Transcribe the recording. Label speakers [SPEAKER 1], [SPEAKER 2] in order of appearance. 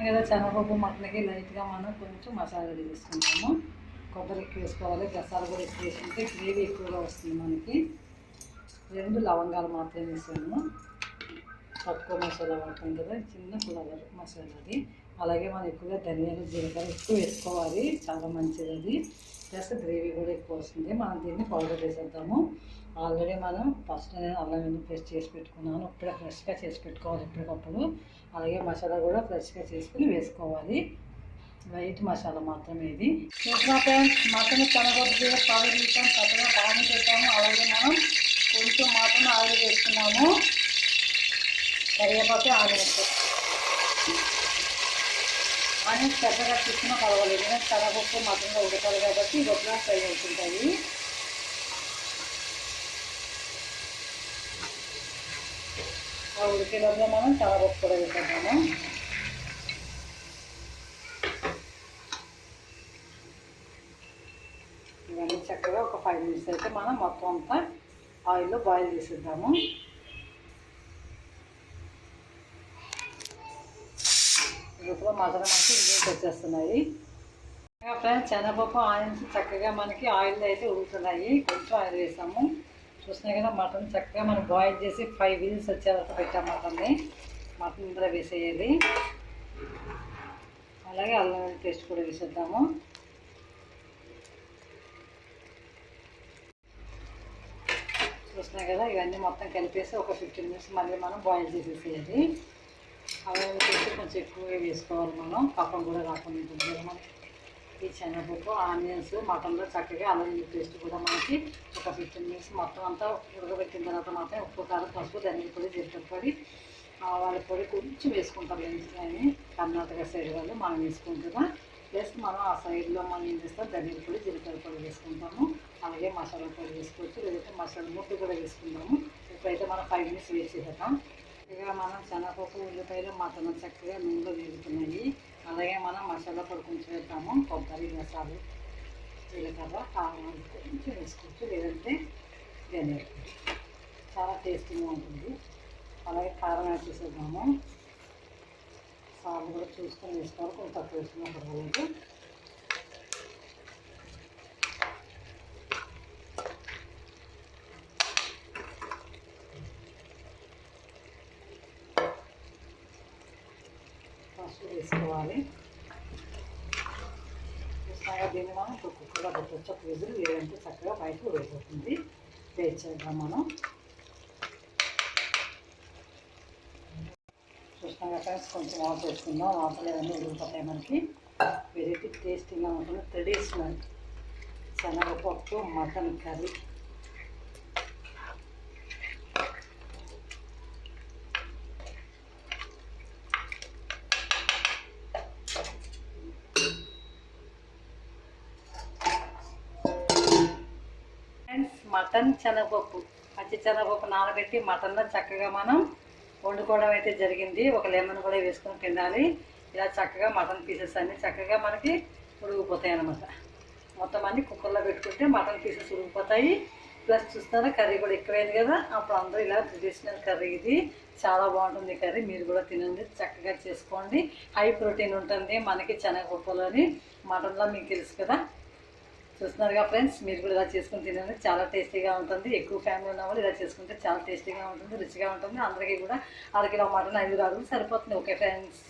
[SPEAKER 1] కదా శనగపప్పు మటన్కి లైట్గా మనం కొంచెం మసాలా రెడీ చేసుకుంటాము. కొబ్బరి ఎక్కువ వేసుకోవాలి, గసాలు కూడా ఎక్కువ వేసుకుంటే గ్రేవీ ఎక్కువగా వస్తుంది. మనకి 2 లవంగాలు మాత్రమే వేసాము. తక్కువ మసాలా వాడతాం కదా, చిన్న ఫ్లవర్ మసాలా అది. అలాగే మనం ఎక్కువగా ధనియాలు జీలకర్ర ఎక్కువ వేసుకోవాలి, చాలా మంచిది అది. ప్లస్ గ్రేవీ కూడా ఎక్కువ వస్తుంది. మనం దీన్ని పౌడర్ వేసేద్దాము. ఆల్రెడీ మనం ఫస్ట్ నేను అల్లం వెల్లుల్లి పేస్ట్ చేసి పెట్టుకున్నాను. ఇప్పుడే ఫ్రెష్గా చేసి పెట్టుకోవాలి ఎప్పటికప్పుడు. అలాగే మసాలా కూడా ఫ్రెష్గా చేసుకుని వేసుకోవాలి. వైట్ మసాలా మాత్రమే ఇది. ఇంకా ఫ్రెండ్స్ మటన్ శనగపప్పు పౌడర్ వేసాం, చక్కగా బాగా పెట్టాము. అలాగే మనం కొంచెం మటన్ ఆయిల్ వేసుకున్నాము, కరివేపాకు ఆనియన్స్ పెద్దగా తీసుకున్నా పర్వాలేదు. ఎందుకంటే శనగపప్పు మటన్లో ఉడకాలి కాబట్టి గొప్పగా ఫ్రై అవుతుంటాయి. ఆ ఉడికేలోగా మనం శనగపప్పు కూడా వేసేద్దాము. ఇవన్నీ చక్కగా ఒక 5 మినిట్స్ అయితే మనం మొత్తం అంతా ఆయిల్లో బాయిల్ చేసేద్దాము. ఇప్పుడు మసాలా మనకి ఇంగ్రీడియంట్స్ వచ్చేస్తున్నాయి. ఫ్రెండ్స్ శనగపప్పు ఆనియన్స్ చక్కగా మనకి ఆయిల్ అయితే ఉడుకుతున్నాయి. కొంచెం ఆయిల్ వేసాము. చూస్తున్నాయి కదా, మటన్ చక్కగా మనం బాయిల్ చేసి 5 విజిల్స్ వచ్చేవరకు పెట్టాం. మటన్ ఇందులో వేసేయాలి. అలాగే అల్లం వెల్లుల్లి పేస్ట్ కూడా వేసేద్దాము. చూస్తున్నాయి కదా, ఇవన్నీ మొత్తం కలిపేసి ఒక 15 మినిట్స్ మళ్ళీ మనం బాయిల్ చేసేసేయాలి. అల్లం వెల్లుల్లి పేస్ట్ కొంచెం ఎక్కువగా వేసుకోవాలి. మనం కఫం కూడా రాకుండా ఉంటుంది కదా మనకి. ఈ శనగపప్పు ఆనియన్స్ మటన్లో చక్కగా అల్లం వెల్లుల్లి పేస్ట్ కూడా మనకి ఒక 15 మినిట్స్ మొత్తం అంతా ఉడకబెట్టిన తర్వాత మాత్రం ఉప్పు కారం పసుపు ధనియాల పొడి జీలకర్ర పొడి ఆవాల పొడి కొంచెం వేసుకుంటారు. కానీ కర్ణాటక సైడ్ వాళ్ళు మనం వేసుకుంటారా. ప్లస్ మనం ఆ సైడ్లో మనం ఏం చేస్తాం, ధనియాల పొడి జీలకర్ర పొడి వేసుకుంటాము. అలాగే మసాలా పొడి వేసుకోవచ్చు, లేదంటే మసాలా ముద్దు కూడా వేసుకుంటాము. ఇప్పుడైతే మనం 5 మినిట్స్ వేస్ట్ చేద్దాం. ఇక మనం శనగపప్పు ఉల్లిపాయలు మటన్ చక్కగా నూనెలో వేగుతున్నాయి. అలాగే మనం మసాలా పొడి కొంచెం వేద్దాము. కొబ్బరి మసాలు జీలకర్ర ఆవాలు కొంచెం వేసుకోవచ్చు, లేదంటే ధనియాల పొడి చాలా టేస్టీగా ఉంటుంది. అలాగే కారం యాడ్ చేసేద్దాము. సాల్ట్ కూడా చూసుకొని వేసుకోవాలి, కొంచెం తక్కువ వేసుకున్నా పర్వాలేదు. పసుపు వేసుకోవాలి. చూస్తాగా దీన్ని మనం కుక్కర్లో పెట్టవచ్చు. ఒక విజిల్ లేదంటే చక్కగా బయటకు ఉడికిపోతుంది. వేస్ట్ చేద్దాం మనం. చూసినాక ఫ్రెండ్స్ కొంచెం వాటర్ వేసుకుందాం. వాటర్ లేదంటే ఉడికిపోతాయి మనకి. వెరైటీ టేస్టీగా ఉంటుంది. ట్రెడిషనల్ శనగపప్పు మటన్ కర్రీ. ఫ్రెండ్స్ మటన్ శనగపప్పు పచ్చి శనగపప్పు నానబెట్టి మటన్లో చక్కగా మనం వండుకోవడం అయితే జరిగింది. ఒక లెమన్ కూడా వేసుకొని తినాలి. ఇలా చక్కగా మటన్ పీసెస్ అన్నీ చక్కగా మనకి ఉడికిపోతాయి అన్నమాట. మొత్తం అన్నీ కుక్కర్లో పెట్టుకుంటే మటన్ పీసెస్ ఉడికిపోతాయి. ప్లస్ చూస్తారా కర్రీ కూడా ఎక్కువైంది కదా. అప్పుడు అందరూ ఇలా ట్రెడిషనల్ కర్రీ ఇది చాలా బాగుంటుంది కర్రీ. మీరు కూడా తినండి, చక్కగా చేసుకోండి. హై ప్రోటీన్ ఉంటుంది మనకి శనగపప్పులోని. మటన్లో మీకు తెలుసు కదా. చూస్తున్నారుగా ఫ్రెండ్స్, మీరు కూడా ఇలా చేసుకుని తినండి, చాలా టేస్టీగా ఉంటుంది. ఎక్కువ ఫ్యామిలీ ఉన్న వాళ్ళు ఇలా చేసుకుంటే చాలా టేస్టీగా ఉంటుంది, రుచిగా ఉంటుంది. అందరికీ కూడా 1 కిలో మటన్ 5 రాగులు సరిపోతుంది. Okay friends.